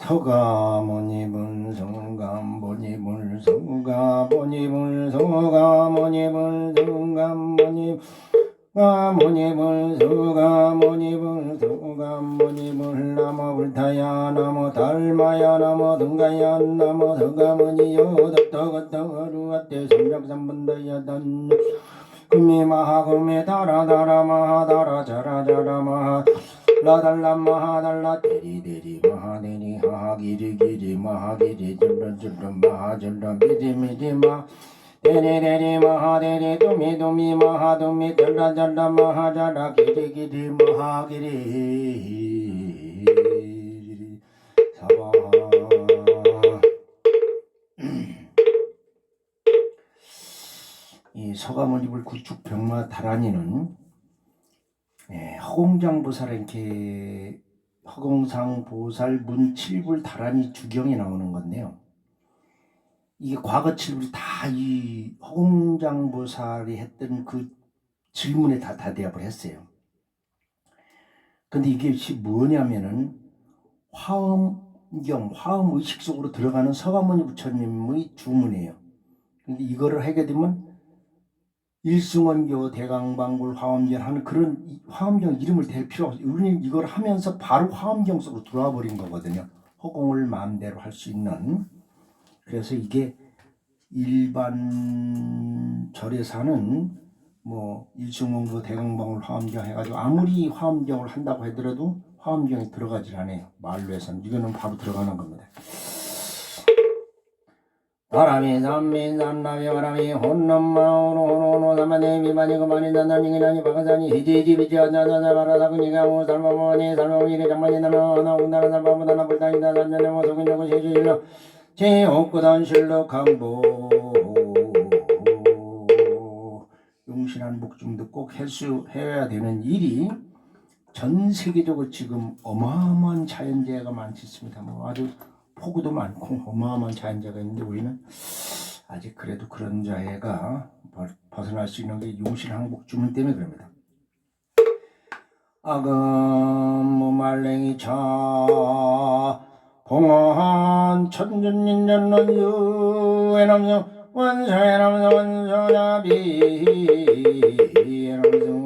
서가모니불 성가모니불 성가모니불 서가모니불 성가모니불 가모니불 서가모니불 서가모니불 나무 불타야 나무 달마야 나무 등가야 나무 서가모니여 덕덕덕덕루아떼 삼백삼분다야단 금이 마하금이 다라다라 마하다라 자라자라 마하 라달라 마하달라 데리데리 마하데리 하하기리기리 마하기리 줄런줄런 마하줄런 미리미리마 데리데리 마하데리 도미도미 마하도미 잘라잘라 마하잘라 기리기리 마하기리 사바. 이 서가모니불 구축병마 다란이는 허공장보살에게 허공상보살 문칠불 다란이 주경에 나오는 건데요. 이게 과거 칠불이 다 이 허공장보살이 했던 그 질문에 다 대답을 했어요. 근데 이게 뭐냐면은 화엄경, 화엄의식 속으로 들어가는 서가모니 부처님의 주문이에요. 근데 이거를 하게 되면 일승원교 대강방굴 화엄경 하는 그런 화엄경 이름을 댈 필요 없어요. 우리는 이걸 하면서 바로 화엄경 속으로 들어와 버린 거거든요. 허공을 마음대로 할 수 있는. 그래서 이게 일반 절에서 하는 뭐 일승원교 대강방굴 화엄경 해가지고 아무리 화엄경을 한다고 하더라도 화엄경이 들어가질 않아요. 말로 해서는. 이거는 바로 들어가는 겁니다. 바람이 삼미 삼나비 바람이 혼놈마오로 호노노 삼만네 미만이 그만이 난나닝이나니 바가사니 히지지비지 안나나나 바라사그니가 오살마모니 살마오니리 장만이 나나 나운다라 살마보다나 불다니다 산전에 모속인자고 시주일로 제옥구단실로 강보 용신한 목중도 꼭 해야 되는 일이 전 세계적으로 지금 어마어마한 자연재해가 많지 있습니다. 뭐 아주 폭우도 많고 어마어마한 자연재해가 있는데 우리는 아직 그래도 그런 자해가 벗어날 수 있는 게 용신항복 주문 때문에 그럽니다. 아금 말랭이 차 봉한 천준인전론 유해남성 원서해남성 원서자비 해남성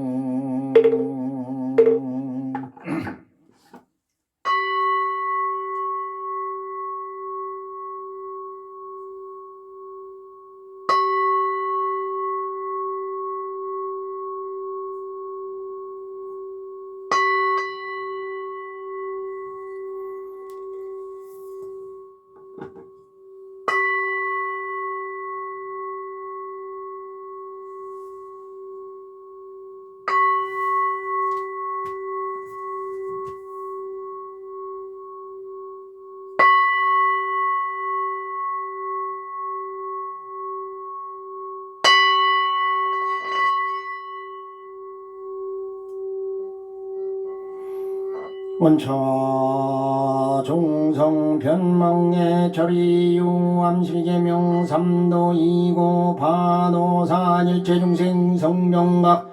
원처 종성 변망의 절이유 암실계명 삼도이고 파도산 일체중생 성경각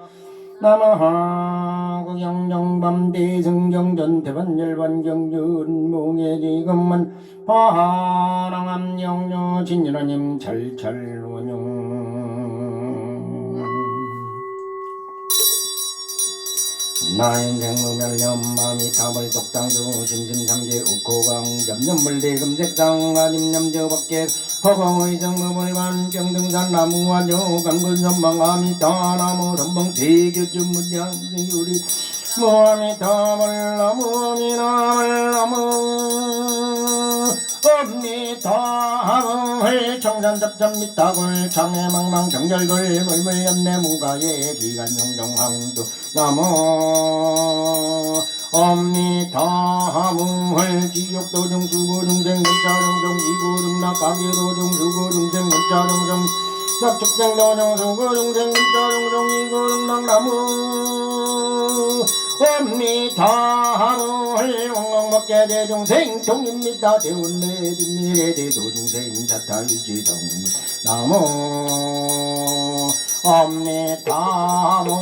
남아하 극영정밤 대승경전 대반열반경전 몽예지금만 파랑암영녀 진연하님 철철원용 나인생무멸념 마음이 타벌 독당주 심심삼재 uk호강 점념물대 금색상 아님념저밖에 허공의 성무물관 경등산 나무와조 강근선방아미 타나무 선봉 대교주문장생유리 무아미 타벌 나무미 나물 나무 옴니다물 청산잡잡 밑다굴 장애망망 정절글 물물연내 무가예 기간명정항도 나무 옴니다물 지옥도중수고중생 문자정성 이고중락가계도중수고중생 문자정성 낙축생도중수고중생 문자정성 이고중락나무 옴니다물 왕왕먹게 대중생 동입니다 대운내 뒷미래 대도중생 자타일지동 나무 옴니다물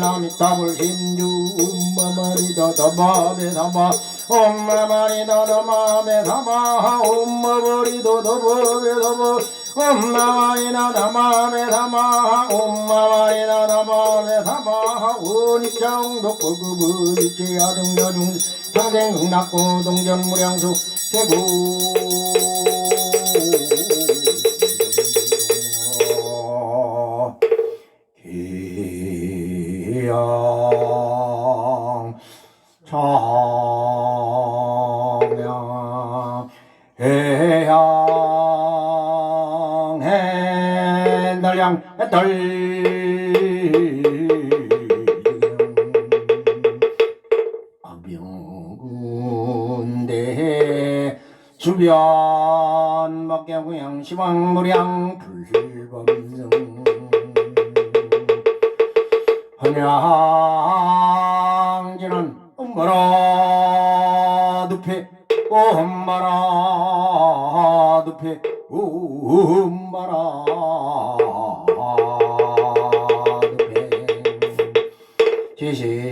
나미타불 심주 엄마마리다 더바베다바 엄마마리다 더마베다바 엄마버리도 더바베다바 엄마마리다 더마베다바 엄마마리다 더마베다바 원입장도 거급을지 아등여중 평생 흥락고 동전무량수 대구 기양 청양 해양 해달양 해달 병군대 주변 먹개구양 시방무량 불범성 헌양지는 엄마라 눕해 엄마라 눕해 엄마라 눕해 지심기명래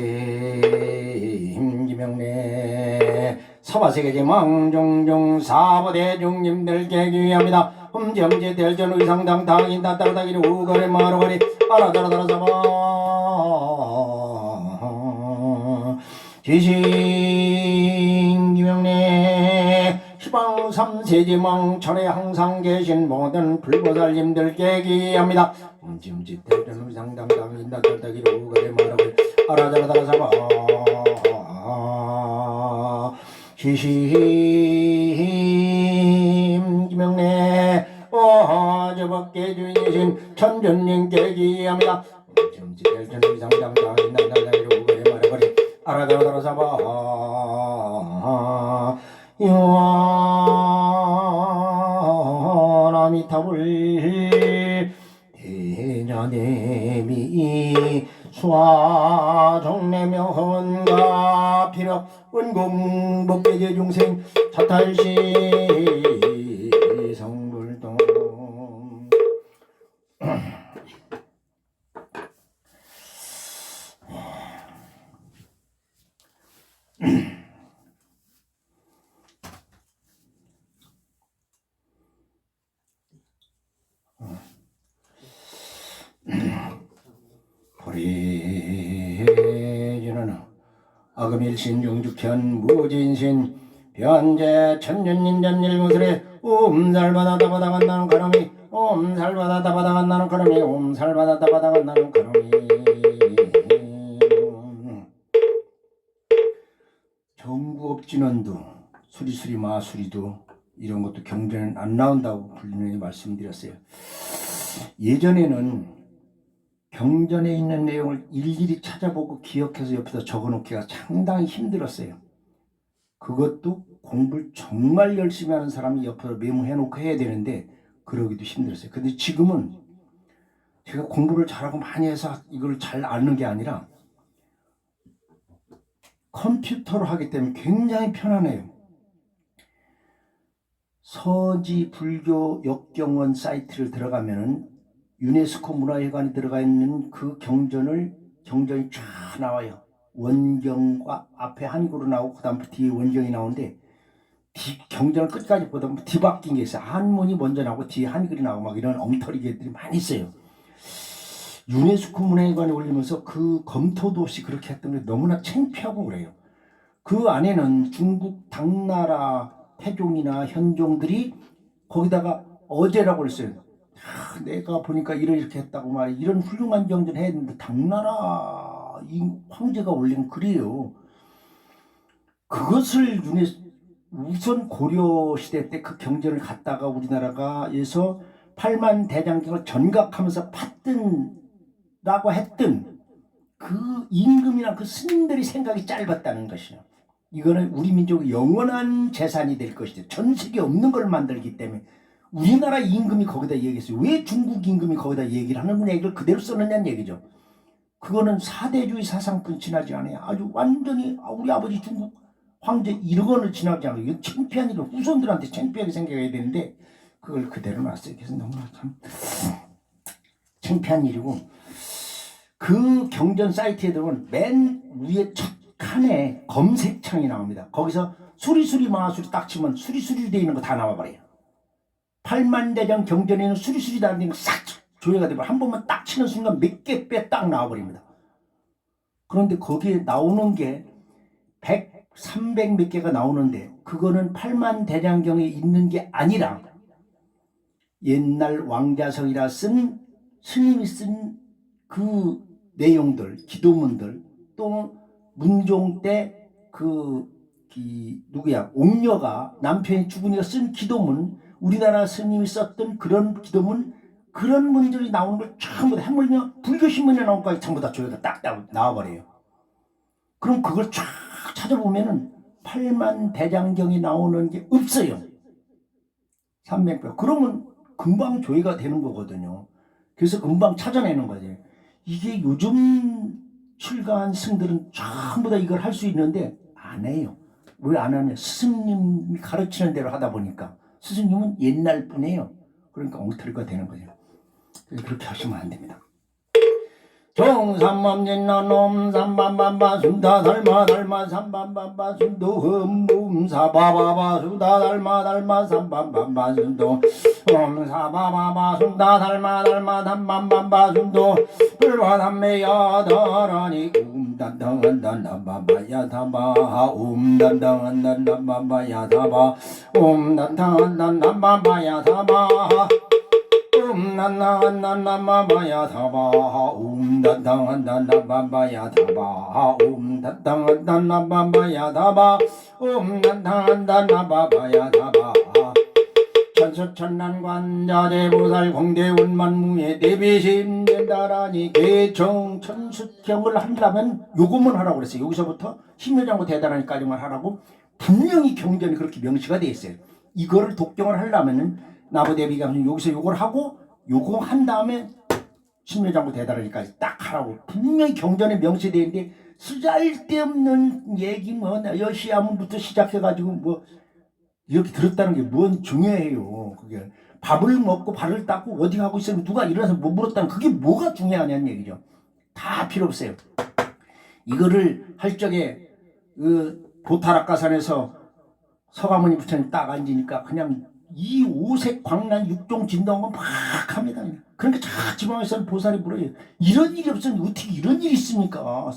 서바세계지망 종종 사보대중님들 계기합니다. 험지험지 대전 의상당 당인다 따라다기리 우거리 마루거리 알아다라다라 잡아 지신기명래 시방 삼세지망 철에 항상 계신 모든 불보살님들 계기합니다. 험지험지 대전 의상당 당인다 따라다기리 우거리 마루거리 알아다라다라 잡아 지심기명래 저밖에 주인이신 천전님께 기합니다. 점지대전 상당당이 나나나이로 그래 말해버리 알아들어들어 잡아 요아미타불 대자대미 수화정내며 헌가 피력 원공 법계제 중생 차탈시 성불동 보리지는 아금일신 용주편 무진신 변제 천년인전일무술에 옴살바다다 바다간다는 그놈이 옴살바다다 바다간다는 그놈이 옴살바다다 바다간다는 그놈이 정구업진원도 수리수리 마수리도 이런 것도 경전은 안 나온다고 분명히 말씀드렸어요. 예전에는 경전에 있는 내용을 일일이 찾아보고 기억해서 옆에다 적어놓기가 상당히 힘들었어요. 그것도 공부를 정말 열심히 하는 사람이 옆에서 메모해놓고 해야 되는데 그러기도 힘들었어요. 근데 지금은 제가 공부를 잘하고 많이 해서 이걸 잘 아는 게 아니라 컴퓨터로 하기 때문에 굉장히 편하네요. 서지 불교 역경원 사이트를 들어가면은 유네스코 문화회관에 들어가 있는 그 경전이 쫙 나와요. 원경과 앞에 한글로 나오고 그 다음 뒤에 원경이 나오는데 경전을 끝까지 보다 보면 뒤바뀐 게 있어요. 한문이 먼저 나오고 뒤에 한글이 나오고 막 이런 엉터리들이 많이 있어요. 유네스코 문화회관에 올리면서 그 검토도 없이 그렇게 했던 게 너무나 창피하고 그래요. 그 안에는 중국 당나라 태종이나 현종들이 거기다가 어제라고 그랬어요. 내가 보니까 이렇게 했다고 말이야. 이런 훌륭한 경전 해야 되는데 당나라 이 황제가 올린 글이에요. 그것을 우선 고려 시대 때 그 경전을 갖다가 우리나라가에서 8만 대장경을 전각하면서 팠든라고 했던 그 임금이나 그 스님들이 생각이 짧았다는 것이요. 이거는 우리 민족의 영원한 재산이 될 것이죠. 전 세계 없는 걸 만들기 때문에 우리나라 임금이 거기다 얘기했어요. 왜 중국 임금이 거기다 얘기를 하는구나, 이걸 그대로 써놓냐는 얘기죠. 그거는 사대주의 사상뿐 지나지 않아요. 아주 완전히 우리 아버지 중국 황제 이런 거는 지나지 않아요. 이건 창피한 일로 후손들한테 창피하게 생각해야 되는데 그걸 그대로 놨어요. 그래서 너무나 참 창피한 일이고, 그 경전 사이트에 들어오면 맨 위에 첫 칸에 검색창이 나옵니다. 거기서 수리수리 마수리 딱 치면 수리수리 되어 있는 거 다 나와버려요. 8만대장 경전에는 수리수리 다 되는 거 싹 조회가 되고 한 번만 딱 치는 순간 몇 개 빼 딱 나와버립니다. 그런데 거기에 나오는 게 100, 300 몇 개가 나오는데 그거는 8만대장경에 있는 게 아니라 옛날 왕자성이라 쓴 스님이 쓴 그 내용들, 기도문들, 또 문종 때 누구야, 옥녀가 남편이 죽으니까 쓴 기도문, 우리나라 스님이 썼던 그런 기도문, 그런 문들이 나오는 걸 전부 다 해물며 불교신문에 나온 거까지 전부 다 조회가 딱 나와버려요. 그럼 그걸 쫙 찾아보면은 8만 대장경이 나오는 게 없어요. 300배. 그러면 금방 조회가 되는 거거든요. 그래서 금방 찾아내는 거지. 이게 요즘 출가한 승들은 전부 다 이걸 할 수 있는데 안 해요. 왜 안 하냐? 스승님이 가르치는 대로 하다 보니까. 스승님은 옛날 분이에요. 그러니까 엉터리가 되는 거죠. 그래서 그렇게 하시면 안 됩니다. 정삼만진나 놈삼반반바 순다 닮아 삼반반바 순도 흠음사바바바 순다 닮아 삼반반바 순도 옴사바바바 순다 닮아 삼반반바 순도 불화담매야 더라니 옴단당한단남바바야 다바 옴단당한단남바바야 다바 옴단당한단남바바야 다바 옴난나한난나마바야 다바 옴단당한단나바바야 다바 옴단당한단나바바야 다바 옴단당한단나바바야 다바 천수천난관자대보살 공대운만무에 대비심된다라니 개정 천수경을 하려면 요것만 하라고 그랬어요. 여기서부터 심려장구 대단하니까지만 하라고 분명히 경전이 그렇게 명시가 되어 있어요. 이거를 독경을 하려면은 나부대비가 여기서 요걸 하고 요거 한 다음에 신묘장구 대단하니까지 딱 하라고 분명히 경전에 명시되어 있는데 쓰잘데없는 얘기 여시아문부터 시작해가지고 이렇게 들었다는 게 뭔 중요해요. 그게 밥을 먹고 발을 닦고 어디 가고 있으면 누가 일어나서 못 물었다는 그게 뭐가 중요하냐는 얘기죠. 다 필요 없어요. 이거를 할 적에 보타락가산에서 서가모니 부처님 딱 앉으니까 그냥 이 오색 광란 육종 진동은 막 합니다. 그러니까 저 지방에서는 보살이 물어요. 이런 일이 없으면 어떻게 이런 일이 있습니까?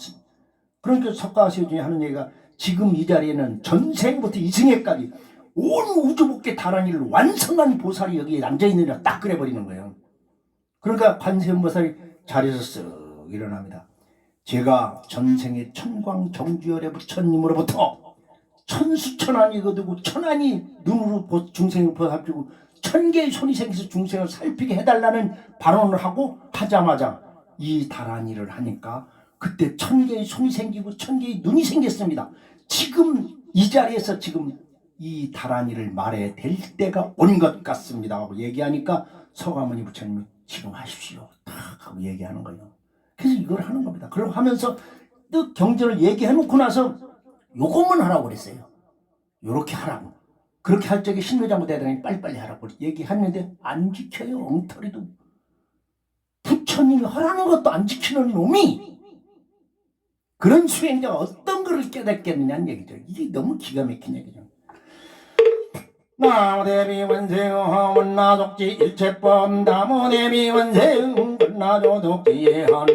그러니까 석가시중에 하는 얘기가 지금 이 자리에는 전생부터 이승에까지 온 우주복계 다란이를 완성한 보살이 여기에 앉아있느냐 딱 그래버리는 거예요. 그러니까 관세음보살이 자리에서 쓱 일어납니다. 제가 전생에 천광정주열의 부처님으로부터 천수천안이 거두고 천안이 눈으로 중생을 보살피고 천개의 손이 생겨서 중생을 살피게 해달라는 발언을 하고 하자마자 이 다란이를 하니까 그때 천개의 손이 생기고 천개의 눈이 생겼습니다. 지금 이 자리에서 지금 이 다란이를 말해야 될 때가 온 것 같습니다 하고 얘기하니까 서가모니 부처님이 지금 하십시오 딱 하고 얘기하는 거예요. 그래서 이걸 하는 겁니다. 그러고 하면서 또 경전을 얘기해놓고 나서 요것만 하라고 그랬어요. 요렇게 하라고. 그렇게 할 적에 신묘장구 대단히 빨리빨리 하라고 얘기했는데 안 지켜요. 엉터리도. 부처님이 하라는 것도 안 지키는 놈이 그런 수행자가 어떤 거를 깨닫겠느냐는 얘기죠. 이게 너무 기가 막힌 얘기죠. 나무대비 원세요 원나독지 일체법 나무대비 원세요 원나조독지의 한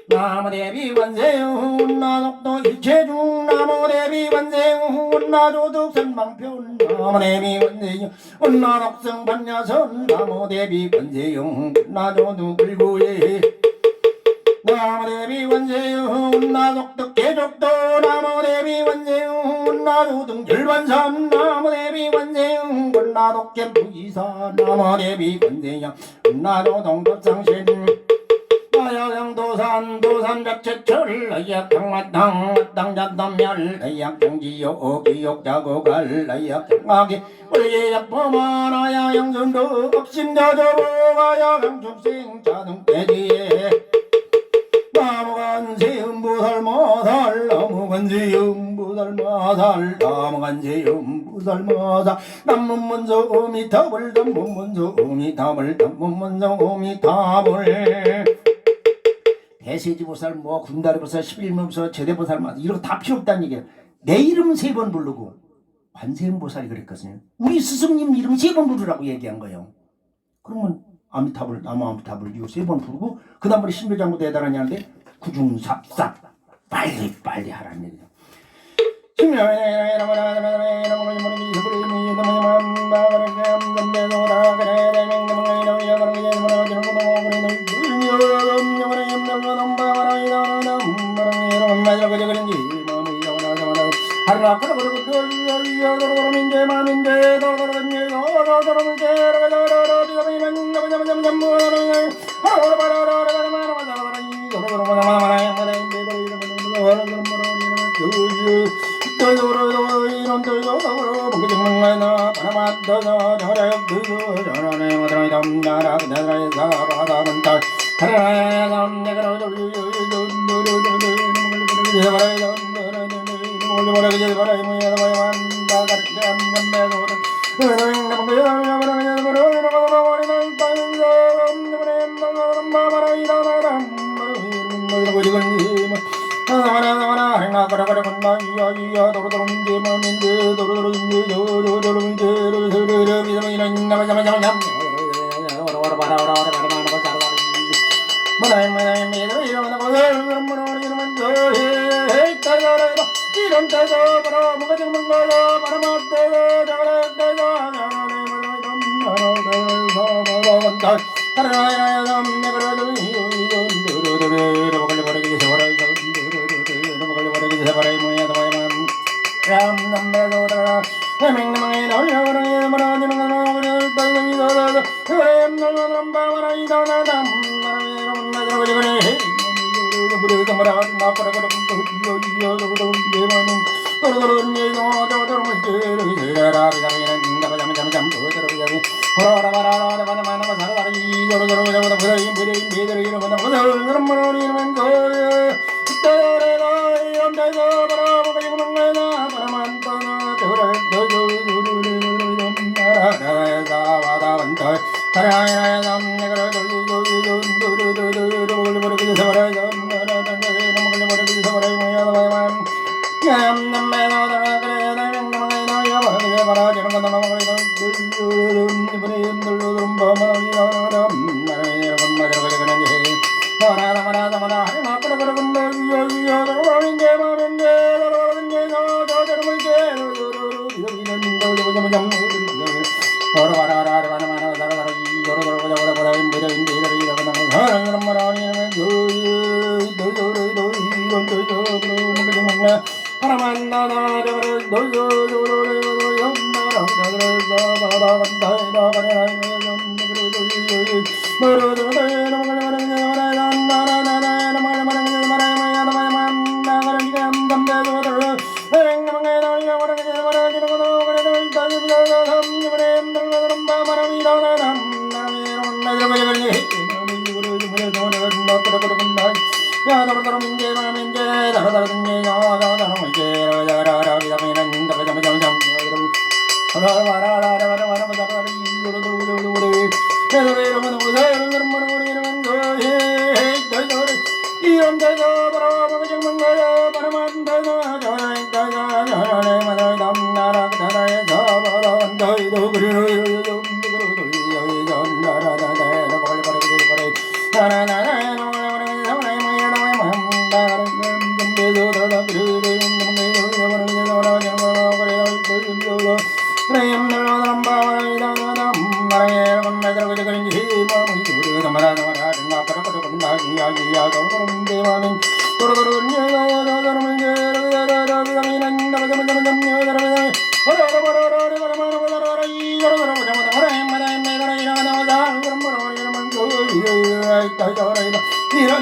나무대비 원세요 원나독도 일체중 나무대비 원세요 원나조독 선방편 나무대비 원세요 원나독성 반야선 나무대비 원세요 원나조독 을구예 나무대비 원세윤 나독덕 개족도 나무대비 원세윤 나도등 열반산 나무대비 원세윤 나독개 부이사 나무대비 원세양 나도동 법상신 나여양도산 도산작체철 나약강마땅 잡담멸 나약정지요 기욕자고갈 나약장하게 원리약포마 나야양선도 업심자저보 나야강축생 자등대지에 나무간세음부살마살 나무간세음부살마살 나무간세음부살마살 남문문서 오미타불 남문문서 오미타불 남문문서 오미타불 대세지보살 뭐 군다리보살 11문보살 제대보살 이런 거 다 필요 없다는 얘기예요. 내 이름은 3번 부르고 관세음보살이 그랬거든요. 우리 스승님 이름 3번 부르라고 얘기한 거예요. 그러면 아미타불 나무 아미타불 이거 3번 부르고 그 다음에 신묘장구 대단하냐는데 구중삽삽 빨리 하라는 얘기죠.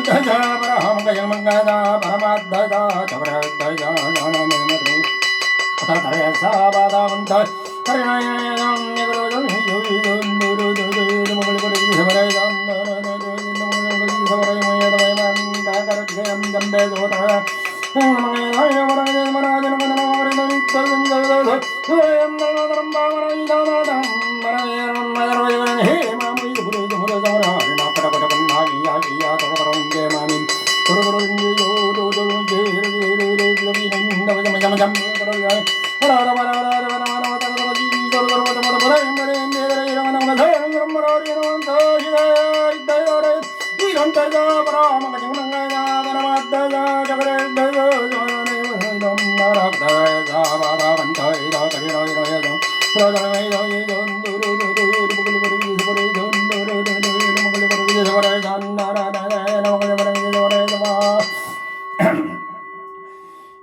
자바라 뭔가 양만가나 바라마다다 자바라 다야 나나네 다다야 사바다 온다 다리나야 내가 좀 요이던 노르르르 먹을거리 사바라 나나나나 사바라 뭐야 다만 다가르 대암 담배도다 망망에 달려버라 말아 되는 거나 말이다 있다 그럼 나가는 바가라 이다다 말아야 말아야 해 마음이 부르자 나빠라고 잡은 나이야 돌아가는 게 마음이 돌아가는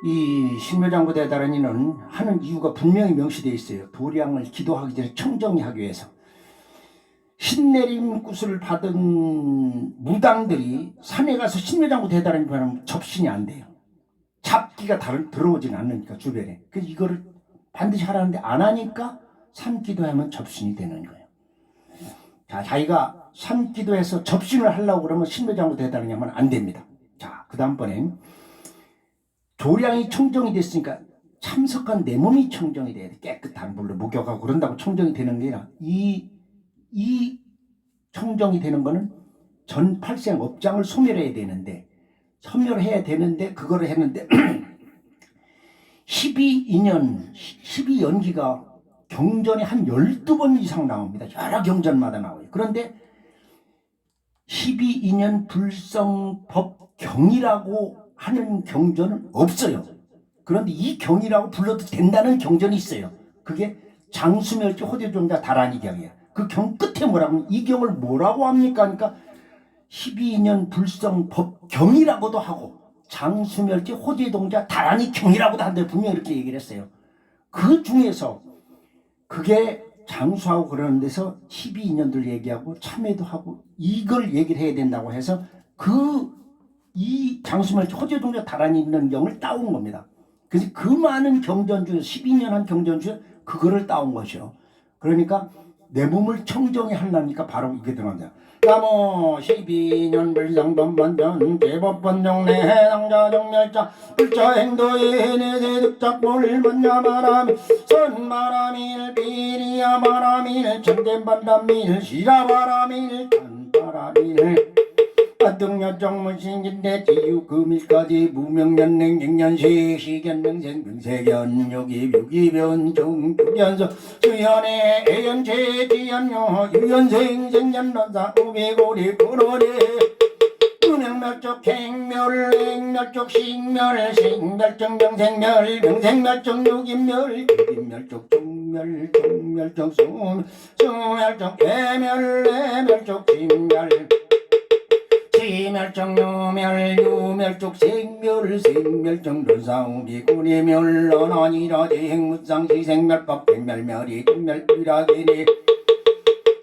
이 신묘장구 대다라니는 하는 이유가 분명히 명시되어 있어요. 도량을 기도하기 전에 청정하기 위해서. 신내림 구슬을 받은 무당들이 산에 가서 신묘장구 대다라니 바라면 접신이 안 돼요. 잡기가 들어오진 않으니까 주변에. 그래서 이거를 반드시 하라는데 안 하니까 산기도하면 접신이 되는 거예요. 자, 자기가 산기도해서 접신을 하려고 그러면 신묘장구 대다라니 하면 안 됩니다. 자, 그 다음번엔 조량이 청정이 됐으니까 참석한 내 몸이 청정이 돼야 돼. 깨끗한 물로 목욕하고 그런다고 청정이 되는 게 아니라 이 청정이 되는 거는 전 팔생 업장을 소멸해야 되는데 그거를 했는데 12연기가 경전에 한 12번 이상 나옵니다. 여러 경전마다 나와요. 그런데 12인연 불성법경이라고 하는 경전은 없어요. 그런데 이 경이라고 불러도 된다는 경전이 있어요. 그게 장수멸지 호대종자 다란이 경이에요. 그 경 끝에 뭐라고 하면 이 경을 뭐라고 합니까? 그러니까 12인연 불성법경이라고도 하고 장수멸지 호대종자 다란이 경이라고도 하는데 분명히 이렇게 얘기를 했어요. 그 중에서 그게 장수하고 그러는 데서 12인연들 얘기하고 참회도 하고 이걸 얘기를 해야 된다고 해서 이 장수멸지 호대종자 다란이 있는 경을 따온 겁니다. 그래서 그 많은 경전 중에 12년 한 경전 중에 그거를 따온 것이요. 그러니까 내 몸을 청정히 하려니까 바로 이게 들어간다. 나무 12년 불상번반전 제법번정내 해당자 정멸자 불자 행도에 내대득작 볼만야 바람이 선바람일 비리야 바람일 천대반담일 시라바람일 단바람일 등여정문신긴대 지유금일까지 무명년냉 갱년시 시견명생 명세견 요기묘기변 정주견서 수연의 애연체 지연요 유연생 생년론사 우비고리 근원에 유명멸적 행멸 행멸적 식멸 식멸적 명생멸 명생멸적 유기멸 유기멸적 중멸 중멸적 수멸적 애멸 애멸적 식멸 시멸적 유멸 유멸적 생멸 생멸적 논사우비 구리멸 논아니라 대행무상시 생멸법 백멸멸이 금멸이라기니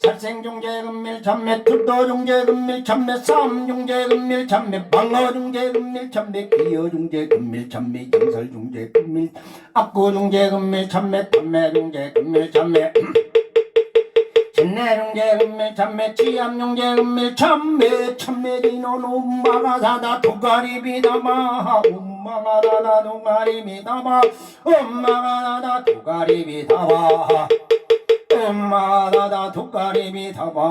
살생중재금밀 참매 특도중재금밀 참매 삼중재금밀 참매 방어중재금밀 참매 기여중재금밀 참매 영설중재금밀 악구중재금밀 참매 탐매중재금밀 참매 진내중재금밀 참매 치암중재금밀 참매 참매지노 엄마가사다 도가리비다마 엄마가다다 도가리비다마 엄마가다다 도가리비다마 엄마가다다 도가리비다마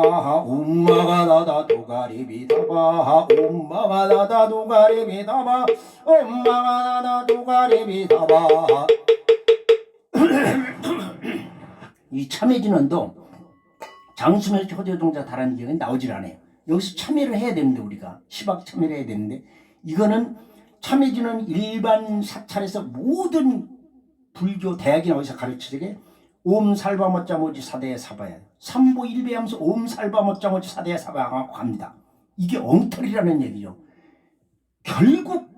엄마가다다 도가리비다마 엄마가다다 도가리비다마 엄마가다다 도가리비다마 이 참매진원도 장수멸지 호대종자 다라는 경우에 나오질 않아요. 여기서 참여를 해야 되는데 우리가 시박 참여를 해야 되는데 이거는 참여지는 일반 사찰에서 모든 불교 대학이나 어디서 가르치게 옴살바모짜모지 사대에 사바야 삼보일배하면서 옴살바모짜모지 사대에 사바하고 합니다. 이게 엉터리라는 얘기죠. 결국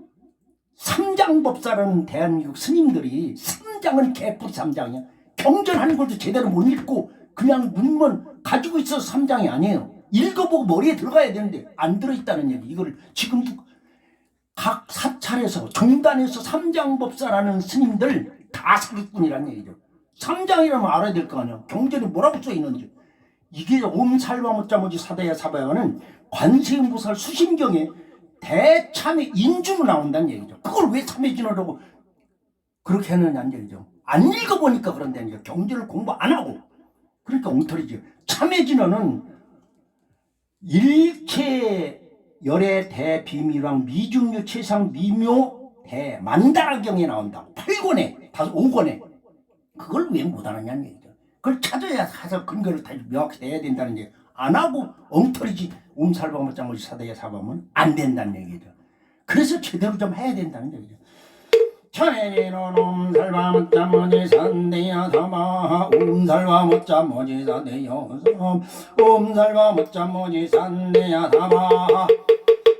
삼장법사라는 대한민국 스님들이 삼장은 개뿔 삼장이야. 경전하는 것도 제대로 못 읽고 그냥 문문 가지고 있어서 삼장이 아니에요. 읽어보고 머리에 들어가야 되는데 안 들어있다는 얘기. 이걸 지금도 각 사찰에서 종단에서 삼장법사라는 스님들 다 사기꾼이란 얘기죠. 삼장이라면 알아야 될 거 아니야. 경전에 뭐라고 써 있는지. 이게 옴살바모짜모지 사다야 사바야는 관세음보살 수심경에 대참의 인주로 나온다는 얘기죠. 그걸 왜 참회진어라고 그렇게 하느냐는 얘기죠. 안 읽어보니까 그런다는 얘기죠. 경전을 공부 안 하고. 그러니까 엉터리죠. 참회진어는 일체 열의 대비밀왕 미중류 최상 미묘 대 만다라경에 나온다고. 8권에 5권에 그걸 왜 못하느냐는 얘기죠. 그걸 찾아야 해서 근거를 다 명확히 내야 된다는 얘기. 안 하고 엉터리지. 옴살바모짜모지 사대에 사바면 안 된다는 얘기죠. 그래서 제대로 좀 해야 된다는 얘기죠. 천혜리는 옴살바모짜모지 산대야 사마 옴살바모짜모지 사대여 옴살바모짜모지 산대야 사마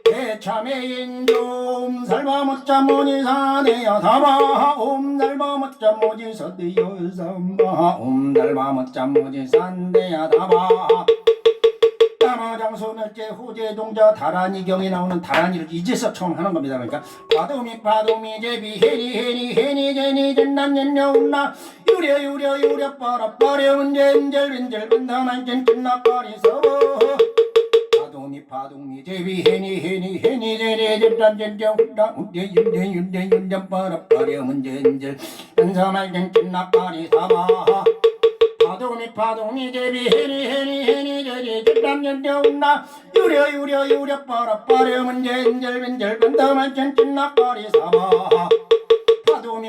대참의인주 옴살바모짜모지 사대야 사마 옴살바모짜모지 사대여 사마 옴살바모짜모지 산대야 사마 다마장소멸제 후제동자 다란이경에 나오는 다란이를 이제서 처음 하는 겁니다. 그러니까 파도미 제비 해니 제니 젠난젠녀운나 유려 빠라빠려 은젠젤빈젤 반다만젠 찐나까리 서버 파도미 제비 해니 제니 젠난젠녀운나 윤대 빠라빠려 은젠젤 반다만젠 찐나까리 서버 파도미 제비 해니 제니 젠난젠녀운나 유려 빠라빠려 은젠젤빈젤 반다만젠 찐나까리 서버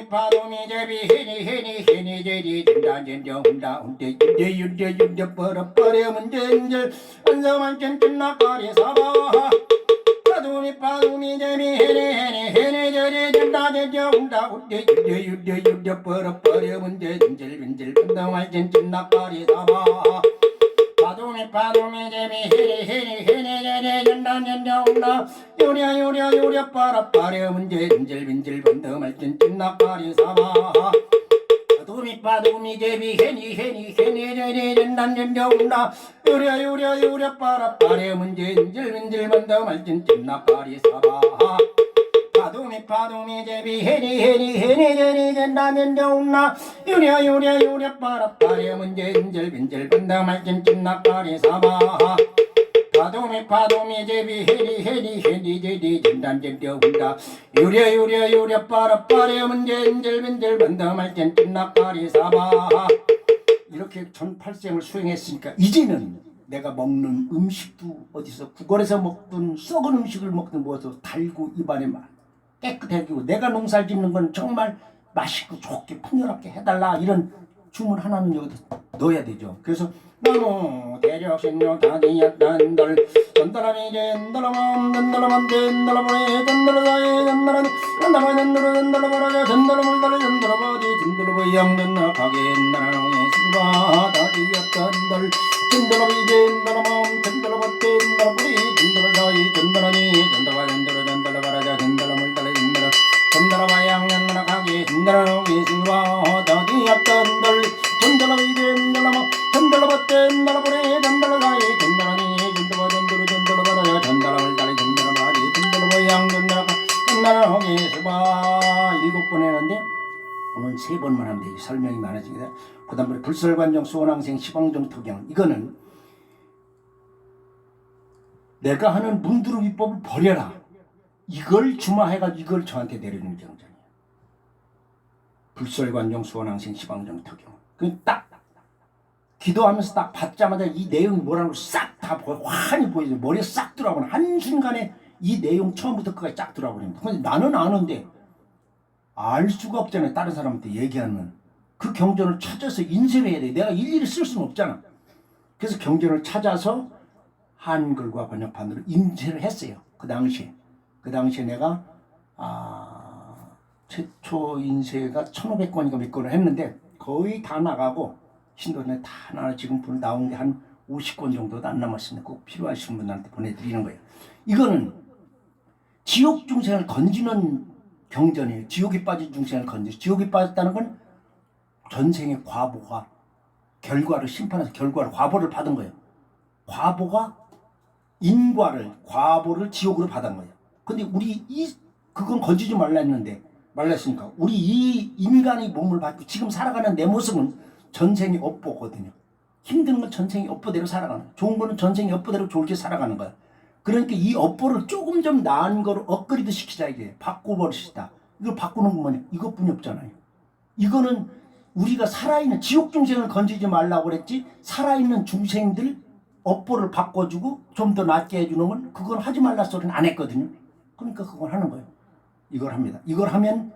파도미 제비 해니 제리 젠단젠정 훈다 훈대 윤대 빠라빠려 문젠젤 안서만젠 찐나까리 사바 파도미 제비 해니 제리 젠단젠정 훈다 훈대 윤대 빠라빠려 문젠젤 빈젤 안서만젠 찐나까리 사바 파도미 제비 해니 제리 젠단젠정 훈다 유려 빠라빠려 문젠젤 빈젤 반더말젠 찐나까리 사바 파도미 제비 해니 제리 젠단젠정 훈다 유려 빠라빠려 문젠젤 빈젤 반더말젠 찐나까리 사바 파도미 제비 해니 제리 젠단젠정 훈다 유려 빠라빠려 문젠젤 빈젤 반더말젠 찐나까리 사바 파도미 제비 해니 제리 젠단젠정 훈다 유려 빠라빠려 문젠젤 빈젤 반더말젠 찐나까리 사바 이렇게 1008생을 수행했으니까 이제는 내가 먹는 음식도 어디서 구걸에서 먹든 썩은 음식을 먹든 뭐서 달고 입안에 깨끗하게 내가 농사를 짓는 건 정말 맛있고 좋게 풍요롭게 해달라 이런 주문 하나는 여기다 넣어야 되죠. 그래서 나무 대력신용 다디였단들 전달함이 전달함 전달함 전달함에 전달하에 전달함 전달하버라자 전달함을 전달하버디 전달하버 양전나가게 나라의 신바 다디였단들 전달함이 전달함 전달하버때 전달하버리 전달하사이 전달하니 전달하버라자 전달함을 전달하바 양전나가게 전달하게 신바 다디였단들 전달함이 전달하버때 전달하버리 전달하사이 전달하니 전달하버라자 전달함을 전달하바디 전달하버 양전나가 전달하게 신바 7번 했는데 오늘 3번만 하면 되지. 설명이 많아지겠다. 그 다음에 불설관정 수원항생 시방정 특경 이거는 내가 하는 문두루 비법을 버려라 이걸 주마해가지고 이걸 저한테 내려주는 경전이에요. 불설관정 수원항생 시방정 특경 그 딱 기도하면서 딱 받자마자 이 내용이 뭐라는 걸 싹 다 환히 보이죠. 머리에 싹 들어가면 한순간에 이 내용 처음부터 끝까지 쫙 들어가버립니다. 근데 나는 아는데 알 수가 없잖아요. 다른 사람한테 얘기하는 그 경전을 찾아서 인쇄를 해야 돼. 내가 일일이 쓸 수는 없잖아. 그래서 경전을 찾아서 한글과 번역판으로 인쇄를 했어요. 그 당시에 내가 최초 인쇄가 1500권인가 몇 권을 했는데 거의 다 나가고 신도에 다 나가 지금 나온 게 한 50권 정도도 안 남았습니다. 꼭 필요하신 분들한테 보내드리는 거예요. 이거는 지옥 중생을 건지는 경전이에요. 지옥에 빠진 중생을 건지. 지옥에 빠졌다는 건 전생의 과보가 결과를 심판해서 결과를 과보를 받은 거예요. 과보가 인과를 과보를 지옥으로 받은 거예요. 근데 그건 건지지 말라 했는데 말랐으니까 우리 이 인간의 몸을 받고 지금 살아가는 내 모습은 전생이 업보거든요. 힘든 건 전생이 업보대로 살아가는 거야. 좋은 거는 전생이 업보대로 좋게 살아가는 거야. 그러니까 이 업보를 조금 좀 나은 거로 업그레이드 시키자 이게. 바꿔버리시다. 이걸 바꾸는 건 뭐냐? 이것뿐이 없잖아요. 이거는 우리가 살아있는 지옥 중생을 건지지 말라고 그랬지 살아있는 중생들 업보를 바꿔주고 좀 더 낫게 해주는 건 그건 하지 말라 소리는 안 했거든요. 그러니까 그걸 하는 거예요. 이걸 합니다. 이걸 하면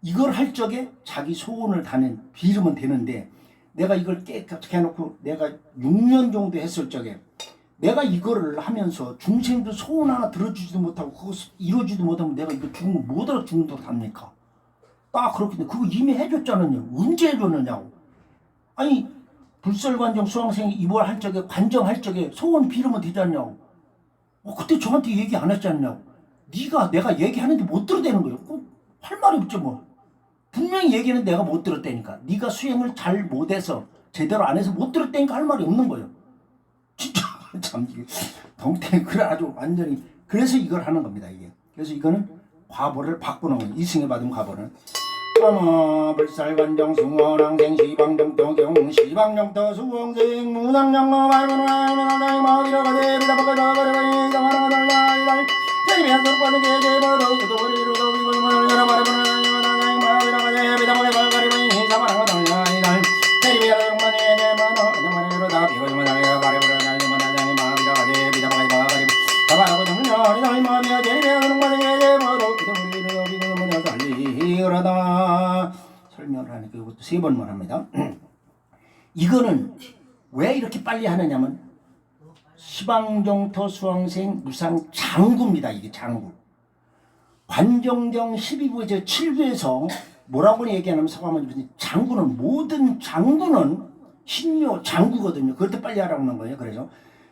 이걸 할 적에 자기 소원을 다는 빌으면 되는데 내가 이걸 깨끗하게 해놓고 내가 6년 정도 했을 적에 내가 이거를 하면서 중생들 소원 하나 들어주지도 못하고 그거 이루어지지도 못하면 내가 이거 죽으면 못 알아 죽는다고 합니까? 딱 그렇게 그거 이미 해줬잖아요. 언제 해줬느냐고. 아니 불설관정 수강생이 이걸 할 적에 관정할 적에 소원 빌으면 되지 않냐고. 그때 저한테 얘기 안 했지 않냐고. 내가 얘기하는데 못 들어대는 거예요. 할 말이 없죠 뭐. 분명히 얘기는 내가 못 들었다니까. 네가 수행을 잘 못해서 제대로 안 해서 못 들었다니까 할 말이 없는 거예요. 진짜 참 이게 동태 그래 아주 완전히 그래서 이걸 하는 겁니다 이게. 그래서 이거는 과보를 바꾸는 거예요. 이승에 받은 과보는. 불살관정 숭원왕생 시방정도경 시방정도 수원생 무상정모 말문화마비라가 대비다바가다가리바이 당하나가 달라이달 제리비한 속과는 계제버도 그도버리로도 비고이만을 열어바라보나 마비라가 대비다바가리바이 사마나가 달라이달 제리비한 속과는 계제버도 그도버리로다 비고이만을 열어바라보나 마비라가 대비다바가리바이 사마나가 달라이달 마비라 제리비한 속과는 계제버도 그도버리로도 비고이만을 달리이러다 설명을 하니까 이것도 3번만 합니다. 이거는 왜 이렇게 빨리 하느냐면 시방정토 수왕생 무상 장구입니다. 이게 장구. 관정정 12부에서 7부에서 뭐라고 얘기하냐면 서가모니 장구는 모든 장구는 신묘 장구거든요. 그것도 빨리 하라고 하는 거예요. 그래서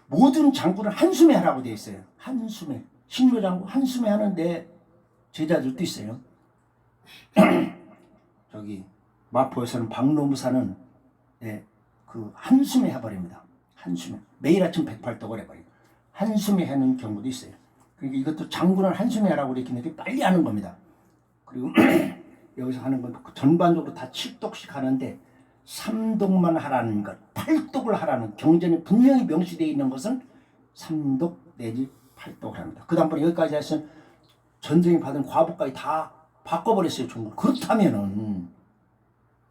모든 장구는 한숨에 하라고 되어 있어요. 한숨에. 신묘 장구 한숨에 하는 내 제자들도 있어요. 저기 마포에서는 박노무사는 그 한숨에 해버립니다. 한숨에 매일 아침 108독을 해버려요. 한숨에 하는 경우도 있어요. 그러니까 이것도 장구는 한숨에 하라고 이렇게 이렇게 빨리 하는 겁니다. 그리고 여기서 하는 건 전반적으로 다 7독씩 하는데 3독만 하라는 것, 8독을 하라는 경전에 분명히 명시되어 있는 것은 3독 내지 8독을 합니다. 그 다음번에 여기까지 해서 전쟁이 받은 과부까지 다 바꿔버렸어요. 중국. 그렇다면은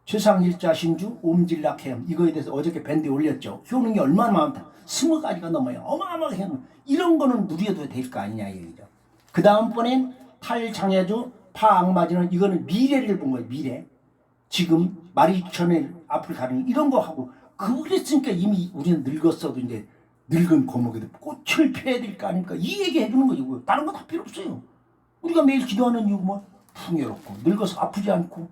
최상일자신주 옴질락해엄 이거에 대해서 어저께 밴드에 올렸죠. 효능이 얼마나 많다. 20가지가 넘어요. 어마어마하게 이런 거는 누려도 될 거 아니냐 얘기죠. 그 다음번엔 탈장애주 파악마지는 이거는 미래를 본 거예요. 미래. 지금 마리천의 앞을 가는 이런 거 하고 그랬으니까 이미 우리는 늙었어도 이제 늙은 고목에도 꽃을 펴야 될 거 아닙니까? 이 얘기 해주는 거죠. 다른 거 다 필요 없어요. 우리가 매일 기도하는 이유 뭐 풍요롭고 늙어서 아프지 않고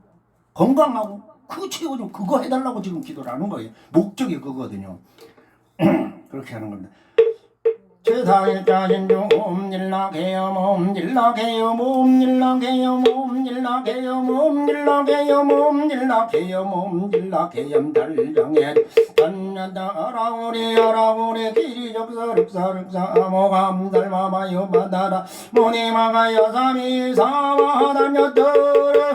건강하고 그거 채워줘. 그거 해달라고 지금 기도를 하는 거예요. 목적이 그거거든요. 그렇게 하는 겁니다. 최상일자신주 옴질락해엄 옴질락해엄 옴질락해엄 옴질락해엄 옴질락해엄 옴질락해엄 옴질락해엄 달장애 단야다라우리 아라우리 기리적사륵사륵사 모감달마마요 바다라 모니마가 여삼이 사마단여떠라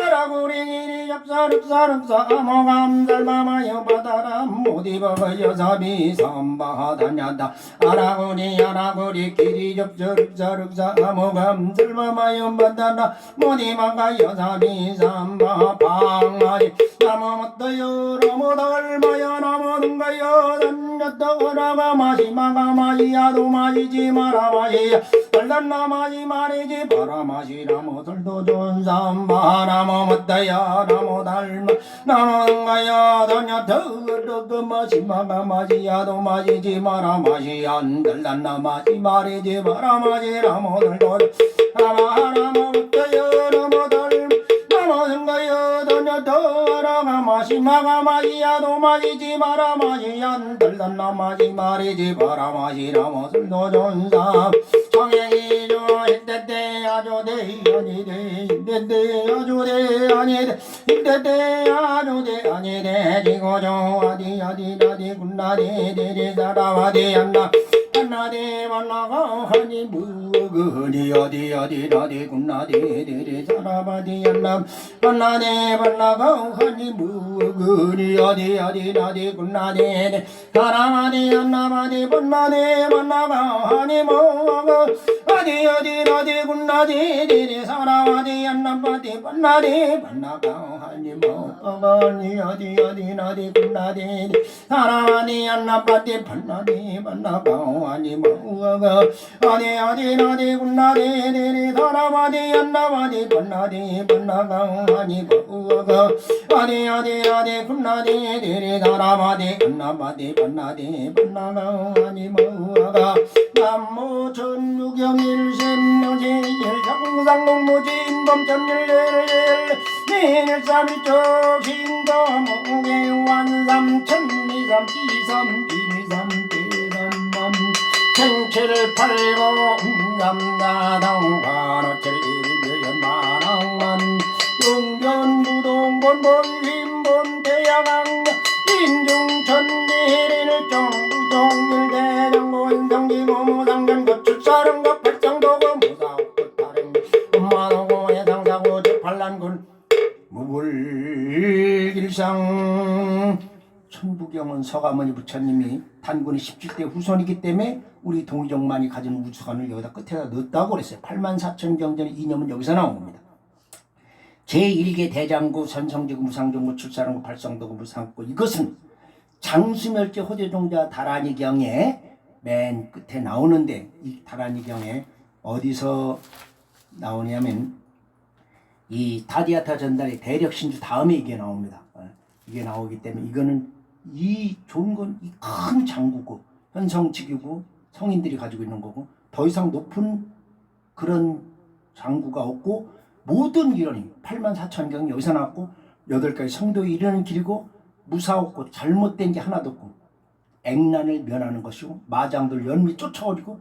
아라구리 기리적사륵사륵사 모감달마마요 바다라 모디바가 여삼이 삼바단야다 아라구리 아라구리 기리적사륵사륵사 모감달마마요 바다라 모니마가 여삼이 삼바 방아리 나무못떠요 나무달마요 나무는가요 단여떠라가 마시마가 마시야도 마시지 마라 마시야 달달나 마시 마리지 마라 마시라 모들도 좋은 삼바 나무못떠요 나무달마 나무는가요 단여떠라가 마시마가 마시야도 마시지 마라 마시야 달달나 마시 마리지 마라 마시라 모들도 나무못떠요 나무달마 나무는가요 단여떠라가 마시마가 마시야도 마시지 마라 마시야 달달나 마시 마리지 마라 마시라 모술도 존삼 청행이죠 인대대 아조대 아니대 인대대 아조대 아니대 인대대 아조대 아니대 지고조 아디 아디 아디 군나디 대리 사라와디 안나 안나 만나대 만나가 하니 무거니 어디 군나대 사람아디 연남 만나대 만나가 하니 무거니 어디 군나대 사람아디 연남아디 만나대 만나가 하니 무거 어디 군나대 사람아디 연남아디 만나대 만나가 하니 무거니 어디 군나대 사람아디 연남아디 만나대 만나가 하니 무거 어디 군나대 사람아디 연남아디 만나대 만나가 하니 무거 어디 군나대 사람아디 연남아디 만나대 만나가 하니 무거 남모 천무경일sem묘지 일상상농무지 인범천일례를 민일삼일조 신도무계완삼 천미삼 비미삼 대삼맘 생체를 팔고 남나당 관어철 일묘연만왕만 용변부동본 본심본 대양왕 인중천대리를 정부정일대장고 인성기고무상전 거출사령과 팔상도고 무사옥도 다른 엄마노고 해상사고 제팔란군 무불일상 천부경은 서가모니 부처님이 단군이 17대 후손이기 때문에 우리 동의정만이 가진 우주관을 여기다 끝에다 넣었다고 그랬어요. 84,000경전의 이념은 여기서 나온 겁니다. 제1계 대장구 선성지구 무상정구 출사령구 팔성도구 무상구 이것은 장수멸제 호재종자 다란이경에 맨 끝에 나오는데 이 다란이경에 어디서 나오냐면 이 다디아타 전달의 대력신주 다음에 이게 나옵니다. 이게 나오기 때문에 이거는 이 좋은 건 이 큰 장구고 현성지구고 성인들이 가지고 있는 거고 더 이상 높은 그런 장구가 없고 모든 이론이 84,000경 여기서 나왔고 8가지 성도에 이르는 길이고 무사없고 잘못된 게 하나도 없고 액난을 면하는 것이고 마장들 연미 쫓아오리고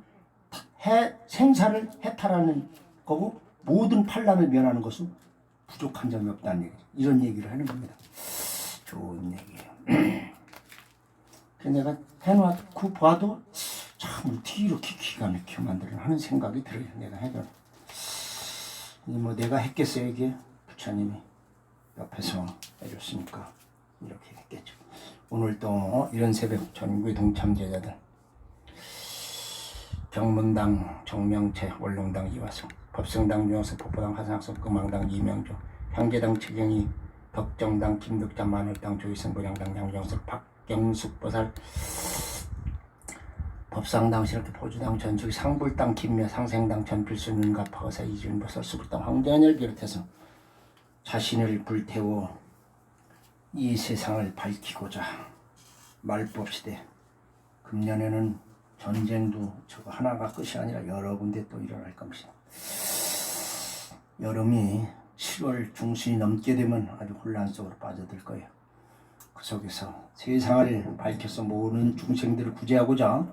생사를 해탈하는 거고 모든 판란을 면하는 것은 부족한 점이 없다는 얘기죠. 이런 얘기를 하는 겁니다. 좋은 얘기예요. 내가 해놓고 봐도 참 어떻게 이렇게 기가 막히게 만들어 하는 생각이 들어요. 내가 해도 뭐 내가 했겠어요. 이게 부처님이 옆에서 해줬으니까 이렇게 했겠죠. 오늘 또 이런 새벽 전국의 동참제자들 경문당 정명채 원롱당 이화성 법성당 유영석 법보당 화상학성 금왕당 이명조 향제당 최경희 덕정당 김덕자 만월당 조희선 보령당 양정석 박경숙 보살 법상당 실학교 포주당 전축 상불당 김묘 상생당 전필수 눈갑 허사 이준 보살 수불당 황전을 비롯해서 자신을 불태워 이 세상을 밝히고자 말법시대 금년에는 전쟁도 저거 하나가 끝이 아니라 여러 군데 또 일어날 겁니다. 여름이 7월 중순이 넘게 되면 아주 혼란 속으로 빠져들 거예요. 그 속에서 세상을 밝혀서 모든 중생들을 구제하고자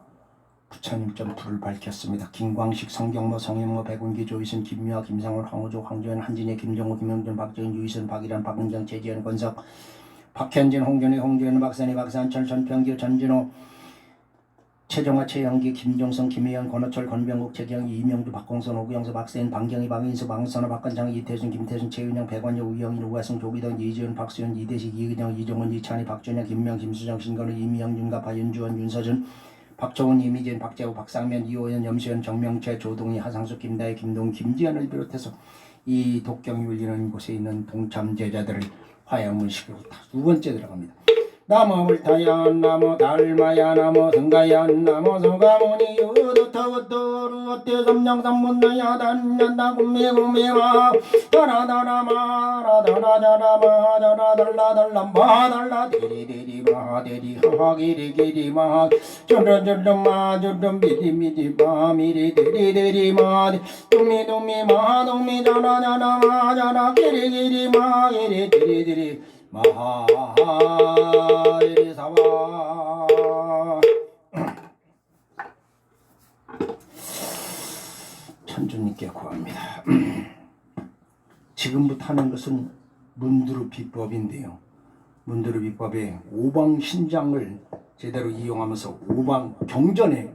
부처님 점 불을 밝혔습니다. 김광식, 성경모, 성현모, 백운기, 조희선, 김미화, 김상월, 황호조, 황조연, 한진혜, 김정호, 김영준, 박재현, 유희선, 박일환, 박은정, 최지현, 권석, 박현진, 홍준희, 홍주현, 박선희, 박산철, 전평기, 전진호, 최정화, 최영기, 김종성, 김혜연, 권호철, 권병국, 최경희, 이명주, 박공선, 오구영서, 박세인, 방경희, 박인수, 방선호, 박관장, 이태준, 김태준, 최윤영, 백원여, 우영인, 우화승, 조기덕, 이지은, 박수현, 이대식, 이근영, 이종원, 이찬희, 박준영, 김명, 김수정, 신건우, 이미영, 윤가파, 윤주원, 윤서준, 박정훈, 이미진, 박재호, 박상면, 이호연, 염수현, 정명채, 조동희, 하상수, 김다혜, 김동, 김지현을 비롯해서 이 독경이 울리는 곳에 있는 동참 제자들을 화양문식으로 두 번째 들어갑니다. 나무 불타야 나무 달마야 나무 성가야 나무 소가모니 유도타워토루 어때 삼명삼문나야 단년다 구미구미마 다라다라마라다라다라마 다라달라달라마 데리데리마 데리하하 기리기리마 쭈르쭈르마 쭈르미디미디마 미리데리데리마 두미두미마 두미자라자라마 자라 기리기리마 기리디리디리 마하리사와 천주님께 구합니다. 지금부터 하는 것은 문두루 비법인데요. 문두루 비법의 오방 신장을 제대로 이용하면서 오방 경전에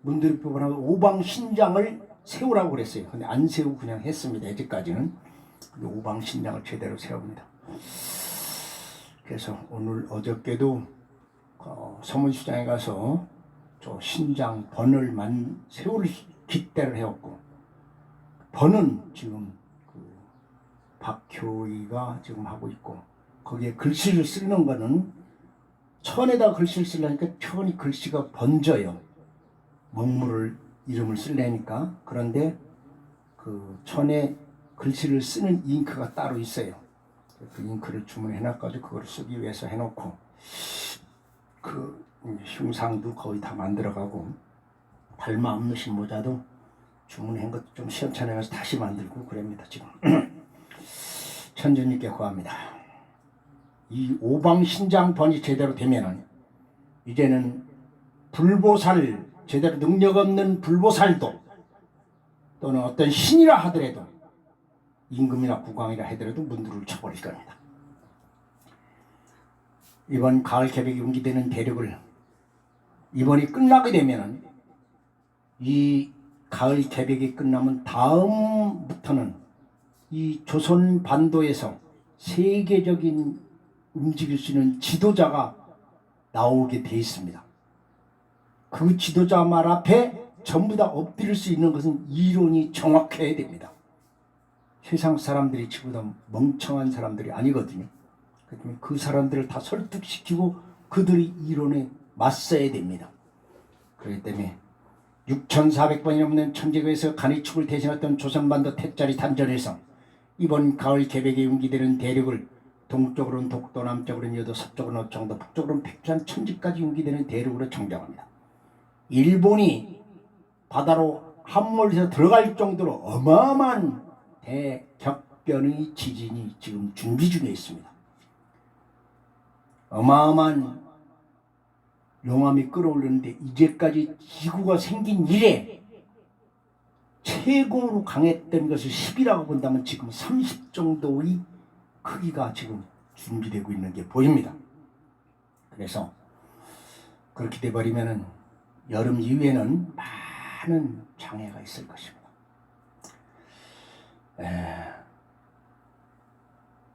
문드리 법원하고 오방신장을 세우라고 그랬어요. 근데 안 세우고 그냥 했습니다. 아직까지는. 오방신장을 제대로 세웁니다. 그래서 오늘 어저께도 서문시장에 가서 저 신장 번을 세울 기대를 해왔고, 번은 지금 박효의가 지금 하고 있고, 거기에 글씨를 쓰는 거는 천에다 글씨를 쓰려니까 천이 글씨가 번져요. 먹물을 이름을 쓰려니까. 그런데 그 천에 글씨를 쓰는 잉크가 따로 있어요. 그 잉크를 주문해놔가지고 그걸 쓰기 위해서 해놓고, 그 흉상도 거의 다 만들어가고, 달마 없는 모자도 주문한 것도 좀 시원찮아 가서 다시 만들고 그럽니다. 지금 천주님께 구합니다. 이 오방신장번이 제대로 되면은 이제는 불보살, 제대로 능력 없는 불보살도 또는 어떤 신이라 하더라도, 임금이나 국왕이라 하더라도 문두를 쳐버릴 겁니다. 이번 가을 개벽이 운기되는 대륙을 이번이 끝나게 되면은, 이 가을 개벽이 끝나면 다음부터는 이 조선 반도에서 세계적인 움직일 수 있는 지도자가 나오게 돼 있습니다. 그 지도자 말 앞에 전부 다 엎드릴 수 있는 것은 이론이 정확해야 됩니다. 세상 사람들이 지금보다 멍청한 사람들이 아니거든요. 그 사람들을 다 설득시키고 그들의 이론에 맞서야 됩니다. 그렇기 때문에 6,400번이 넘는 천재교에서 간이축을 대신했던 조선반도 태짜리 단전에서 이번 가을 개벽에 융기되는 대륙을 동쪽으로는 독도, 남쪽으로는 여도, 서쪽으로는 어청도, 북쪽으로는 백두산 천지까지 융기되는 대륙으로 정정합니다. 일본이 바다로 함몰해서 들어갈 정도로 어마어마한 대격변의 지진이 지금 준비 중에 있습니다. 어마어마한 용암이 끌어올렸는데, 이제까지 지구가 생긴 이래 최고로 강했던 것을 10이라고 본다면 지금 30 정도의 크기가 지금 준비되고 있는 게 보입니다. 그래서 그렇게 돼버리면은 여름 이후에는 많은 장애가 있을 것입니다.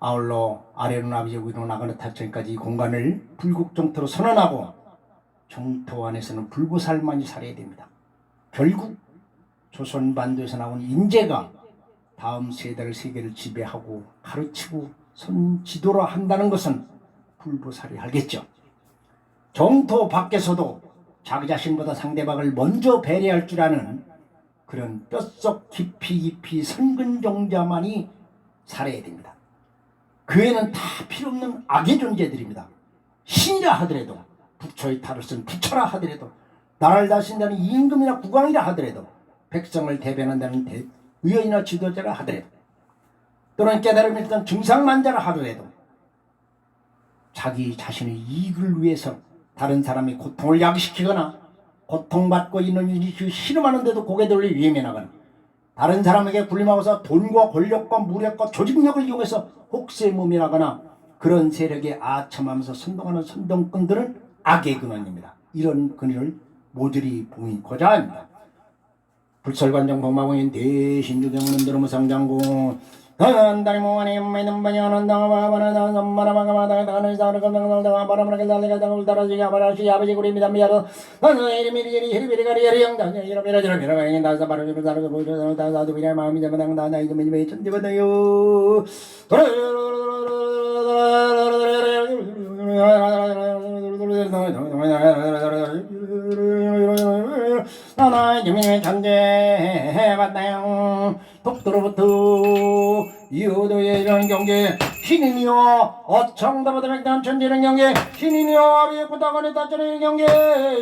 아울러 아래로 나비지고 위로 나가는 타천까지 이 공간을 불국정토로 선언하고, 정토 안에서는 불보살만이 살아야 됩니다. 결국 조선 반도에서 나온 인재가 다음 세대를 세계를 지배하고 가르치고 선지도로 한다는 것은 불보살이 알겠죠. 정토 밖에서도 자기 자신보다 상대방을 먼저 배려할 줄 아는 그런 뼛속 깊이 선근종자만이 살아야 됩니다. 그 애는 다 필요 없는 악의 존재들입니다. 신이라 하더라도, 부처의 탈을 쓴 부처라 하더라도, 나라를 다스린다는 임금이나 국왕이라 하더라도, 백성을 대변한다는 의원이나 지도자라 하더라도, 또는 깨달음을 일단 증상만자라 하더라도, 자기 자신의 이익을 위해서 다른 사람의 고통을 야기시키거나 고통받고 있는 이익을 싫어하는데도 고개 돌려 외면하거나, 다른 사람에게 굴림하고서 돈과 권력과 무력과 조직력을 이용해서 혹세무민하거나 그런 세력에 아첨하면서 선동하는 선동꾼들은 악의 근원입니다. 이런 근원을 모조리 봉인코자 합니다. 불설관정 복마공인 대신주경은 드르무상장군 단다리 모아니 매는 바냐는 당바바나 남마라마가마다 다는 사르가당당 바람을 달리가 당을 따라지 아바라시 아버지 구리입니다. 미야로 나는 이리미리 히리비리가리 여리영당 이러미라저러미라가 다사 바르르 다르고 보여 다사도 비라 마음이 잡아당 다나 이거 매매 천지바다요 나나 주민의 천재해봤다요. 독도로부터 이호도의 이런 경계 신인이여 어청다보다 백단 천지는 경계 신인이여 아비의 구다간에 따쩌는 경계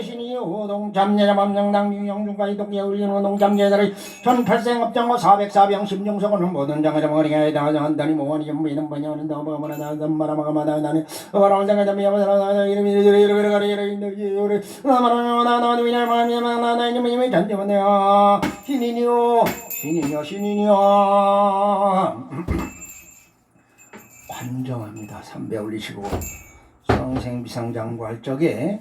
신이여 동참예자 밤정당 유영중과 이동계 울리는 동참예자를 1800업장과 404병 심중석은 모든 장애자 머리가 다한다니 모원이 전부이는 번영하는 더버머나 나마라마가마다 나는 어바라운장애자 미야마다 이름이 이르가리 이르 나마라마나 위나마미야마나 이름이 잔디만네요 신인이여 관정합니다. 삼배 올리시고 수왕생 비상장구 할 적에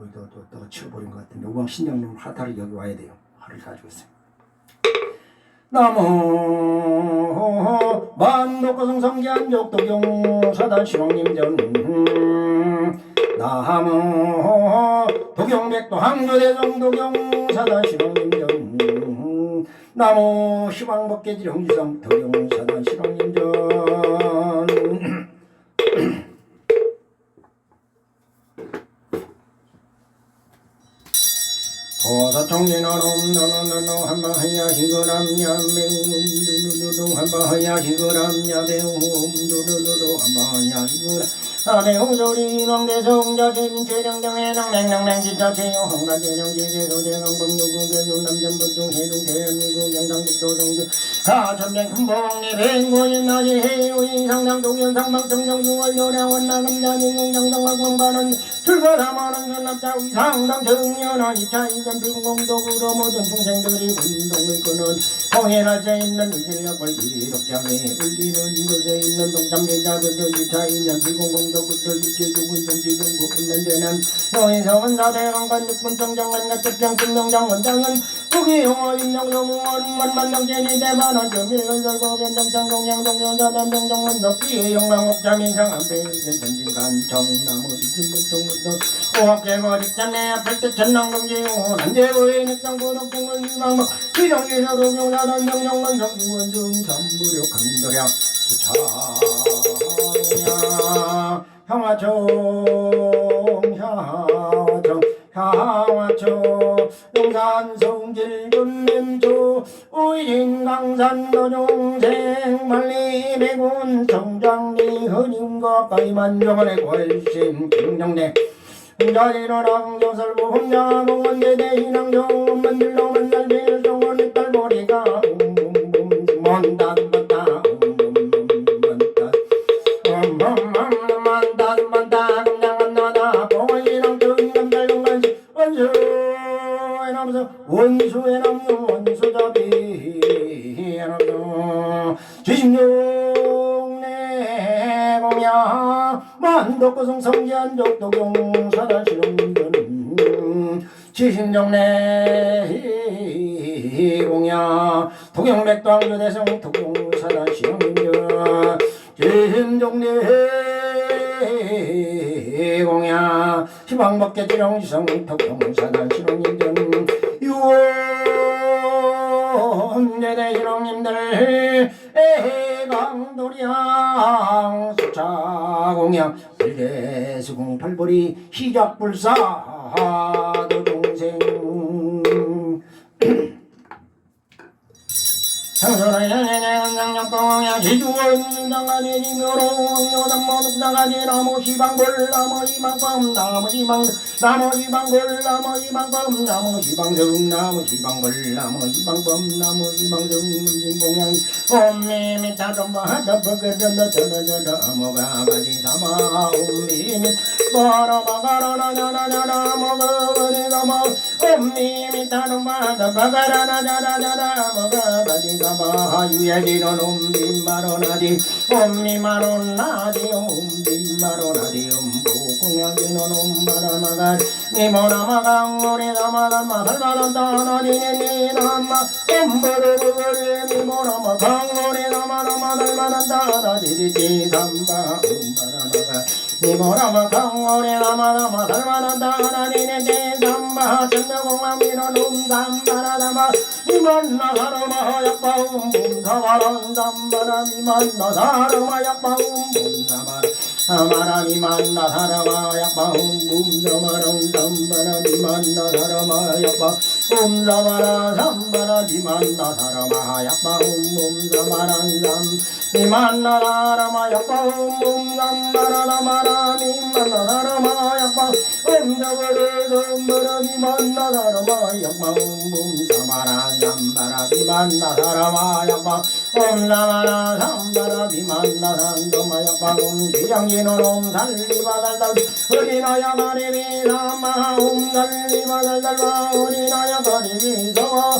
여기도 또 치워버린 것 같은데 우방 신장님 화타를 여기 와야 돼요. 화를 가지고 있어요. 나무 만독고성 성기한 욕도경 사단 실용님전 나무 도경백도 항조대성 도경 사단 실용님전 나무 시방법계질 홍지성 도경 사단 실용님전 도사청진어놈 한바하야 희그람야 매웅 한바하야 희그람야 매웅 한바하야 희그람 아대홍소리 왕대성자진 최정정해당 맹랑맹 기타체요 황가대령 제제소대강범유구개수 남전부동 해동 대한민국 명당북도정주 가천백 큰봉리 백고인 나지 해요인 상당 동현상방 정정주월 요량원 나금자민공 정성광광반은 출가담하는 전납자 위상당 정연한 이차 이전 불공도구로 모든 중생들이 운동을 끄는 홍해날에 있는 의질력을 기록장에 울리는 곳에 있는 동참제자들도 이차 이전 불공공 도구들 일제주군 정치정부 있는 데는 노인성은 사대강간 육군 정정관 가택병 김명장 원장은 부기용어 임명소무원 원만정제니 대만원 점일은 설고변 정창동양 동료자단 명정원 덕기의 영광옥자민상 안배일전 전진간 정나무 이진북동문도 오학제거 직전내 앞을 때 천랑동지용원 한제고의 닉상고독정원 유망막 기정기사 동용사단 명정원 성주원중 삼부력 강도량 수차야 향화청 용산 성질군냄초 우인 강산 노종생 만리백운 정장리 흔임과 가이만정원의 골심 경정대 자리로랑 여설부 혼자공원대대 인왕정 만들러 만살비일 정원의 딸머리가 먼다 원수의 남녀 원수잡이 지식용내 공야 만덕고성 성지한 적도경 사단 실용님들은 지식용내 공야 도경백도항조대성 도경 사단 실용님들 지식용내 공야 희망법계지령지성 도경 사단 실용님들 유원대대 희롱님들 강도량 수차공양 일대수공 팔벌이 시작불사 도동생 상선의 지주원 장가지 지묘로 왕요담모 둑장가지 나무시방골 나무시방검 나무시방골 나무시방검 나무시방성 나무시방골 나무시방검 나무시방성 문진공양 옴미미타dom바 덤버그전더 저러저러 모가바지 사마 옴미미 바라바가라나나나나 모가바리가마 옴미미타dom바 덤버가라나나나나 모가바지 사마 유야지노 옴미마로나디 옴미마로나디 옴미마로나디 공양지노 옴바라마갈 니모나마강 오리나마단마 달마단다나디니니나마 옴바르부거리 니모나마강 오리나마나마 달마단다나디디디 삼바 옴바라마갈 니모나마강 오리나마나마 달마단다나디니디 삼바 천명공항미노 놈삼바라다마 이만나사르마 약바움 봄사바란 삼바라 이만나사르마 약바움 봄사바라 아마라미 만나 사람아 약방 붐자마랑 삼바라미 만나 사람아 약방 붐자마라 삼바라미 만나 사람아 약방 붐자마랑 삼미 만나 사람아 약방 붐삼바라마라미 만나 사람아 약방 붐자마라 삼바라미 만나 사람아 약방 붐사마라 삼바라미 만나 사람아 약방 붐사마라 삼바라미 만나 삼바마 약방 기장지 놈 살리바달달 어린아야 가리비 삼마 옴살리바달달바 어린아야 가리비 서와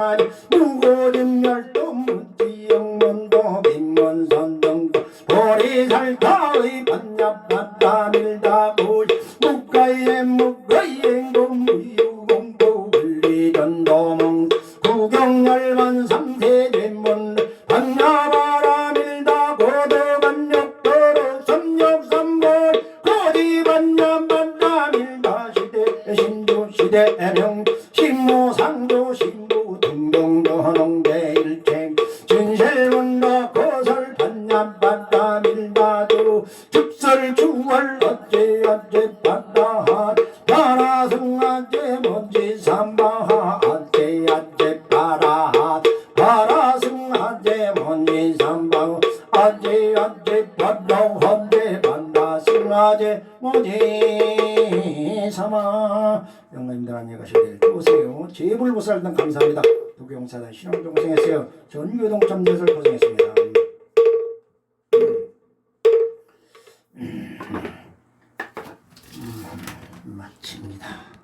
하니 무고림 열도 무지영문도 민문선등도 보리살타의 반야반다 밀다보시 묵가에 묵가에 공무유공도 울리전도몽 구경열만 삼세대문 반야바라 밀다 고도반역도로 삼역삼볼 고디반야반다 밀다 시대 신조시대 애명 신무상조 신부 등등도 농대일생 진실문도 고설 반야반다 밀다도 즉설 주월 어째 바다 바라승아제 먼지 삼바하 아제 바라 바라승아제 먼지 삼바하 아제 바다 헌제 반다승아제 먼지 삼아. 영감님들 안녕히 가시길. 또 오세요. 제불보살단 감사합니다. 도교용사단 신앙좀 고생했어요. 전교동점 대설 고생했습니다. 마칩니다.